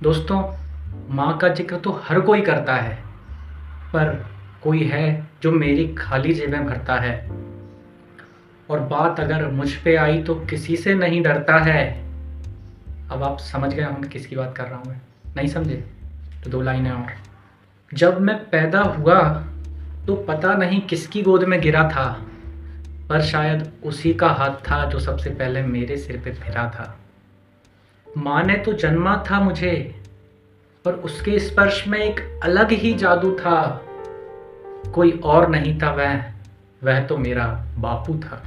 दोस्तों, माँ का जिक्र तो हर कोई करता है, पर कोई है जो मेरी खाली जेबें भरता है। और बात अगर मुझ पे आई तो किसी से नहीं डरता है। अब आप समझ गए होंगे किसकी बात कर रहा हूँ मैं। नहीं समझे तो दो लाइनें और। जब मैं पैदा हुआ तो पता नहीं किसकी गोद में गिरा था, पर शायद उसी का हाथ था जो सबसे पहले मेरे सिर पे फिरा था। माँ ने तो जन्मा था मुझे, पर उसके स्पर्श में एक अलग ही जादू था। कोई और नहीं था वह तो मेरा बापू था,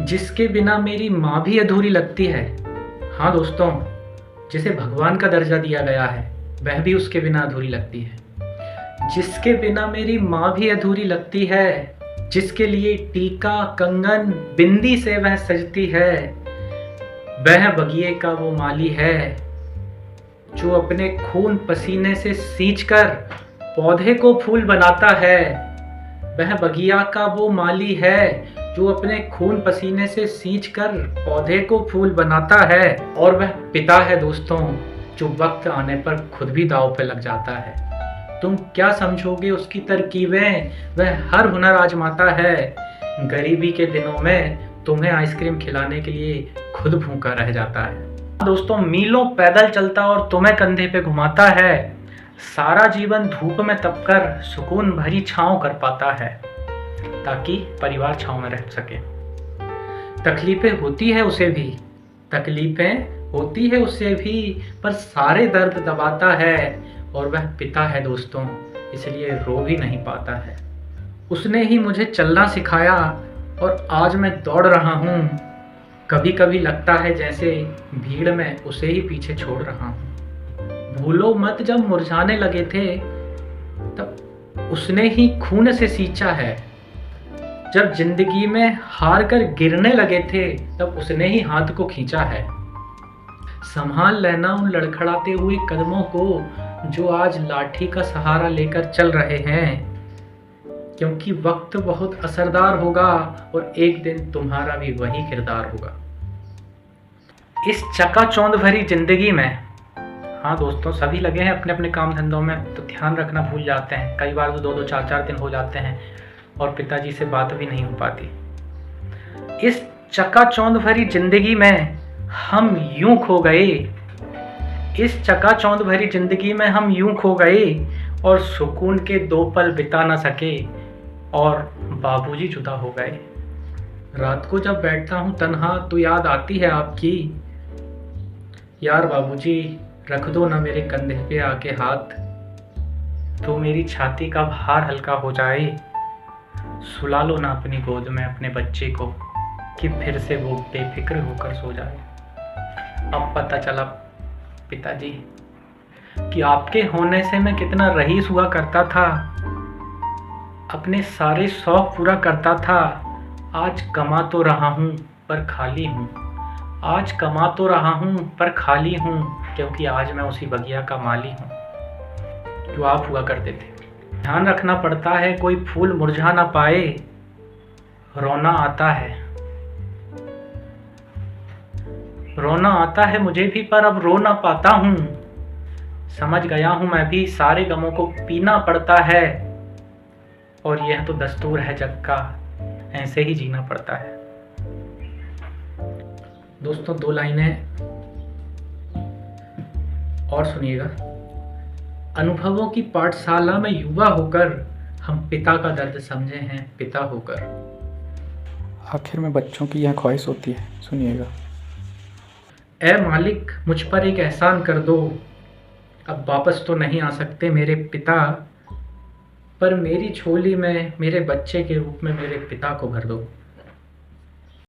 जिसके बिना मेरी माँ भी अधूरी लगती है। हाँ दोस्तों, जिसे भगवान का दर्जा दिया गया है वह भी उसके बिना अधूरी लगती है। जिसके बिना मेरी माँ भी अधूरी लगती है, जिसके लिए टीका कंगन बिंदी से वह सजती है, वह बगिए का वो माली है जो अपने खून पसीने से सींचकर पौधे को फूल बनाता है। वह बगिया का वो माली है जो अपने खून पसीने से सींचकर पौधे को फूल बनाता है। और वह पिता है दोस्तों, जो वक्त आने पर खुद भी दांव पे लग जाता है। तुम क्या समझोगे उसकी तरकीबें, वह हर हुनर आजमाता है। गरीबी के दिनों में तुम्हें आइसक्रीम खिलाने के लिए खुद भूखा रह जाता है। दोस्तों, मीलों पैदल चलता और तुम्हें कंधे पे घुमाता है। सारा जीवन धूप में तपकर सुकून भरी छांव कर पाता है, ताकि परिवार छांव में रह सके। तकलीफें होती है उसे भी, पर सारे दर्द दबाता है। और वह पिता है दोस्तों, इसलिए रो भी नहीं पाता है। उसने ही मुझे चलना सिखाया और आज मैं दौड़ रहा हूँ। कभी कभी लगता है जैसे भीड़ में उसे ही पीछे छोड़ रहा हूँ। भूलो मत, जब मुरझाने लगे थे तब उसने ही खून से सींचा है। जब जिंदगी में हार कर गिरने लगे थे तब उसने ही हाथ को खींचा है। संभाल लेना उन लड़खड़ाते हुए कदमों को जो आज लाठी का सहारा लेकर चल रहे हैं, क्योंकि वक्त बहुत असरदार होगा और एक दिन तुम्हारा भी वही किरदार होगा। इस चकाचौंध भरी जिंदगी में, हाँ दोस्तों, सभी लगे हैं अपने अपने काम धंधों में, तो ध्यान रखना भूल जाते हैं। कई बार तो 2-2 4-4 दिन हो जाते हैं और पिताजी से बात भी नहीं हो पाती। इस चकाचौंध भरी जिंदगी में हम यूं खो गए, इस चकाचौंध भरी जिंदगी में हम यूं खो गए और सुकून के 2 पल बिता ना सके और बाबूजी जुदा हो गए। रात को जब बैठता हूँ तन्हा तो याद आती है आपकी। यार बाबूजी, रख दो ना मेरे कंधे पे आके हाथ, तो मेरी छाती का भार हल्का हो जाए। सुला लो ना अपनी गोद में अपने बच्चे को, कि फिर से वो बेफिक्र होकर सो जाए। अब पता चला पिताजी कि आपके होने से मैं कितना रईस हुआ करता था, अपने सारे शौक पूरा करता था। आज कमा तो रहा हूँ पर खाली हूँ, आज कमा तो रहा हूँ पर खाली हूँ, क्योंकि आज मैं उसी बगिया का माली हूँ जो आप हुआ करते थे। ध्यान रखना पड़ता है कोई फूल मुरझा ना पाए, रोना आता है मुझे भी, पर अब रो ना पाता हूँ। समझ गया हूँ मैं भी, सारे गमों को पीना पड़ता है और यह तो दस्तूर है जग का, ऐसे ही जीना पड़ता है। दोस्तों, 2 लाइनें और सुनिएगा। अनुभवों की पाठशाला में युवा होकर हम पिता का दर्द समझे हैं पिता होकर। आखिर में बच्चों की यह ख्वाहिश होती है, सुनिएगा। ऐ मालिक, मुझ पर एक एहसान कर दो, अब वापस तो नहीं आ सकते मेरे पिता, पर मेरी झोली में मेरे बच्चे के रूप में मेरे पिता को भर दो।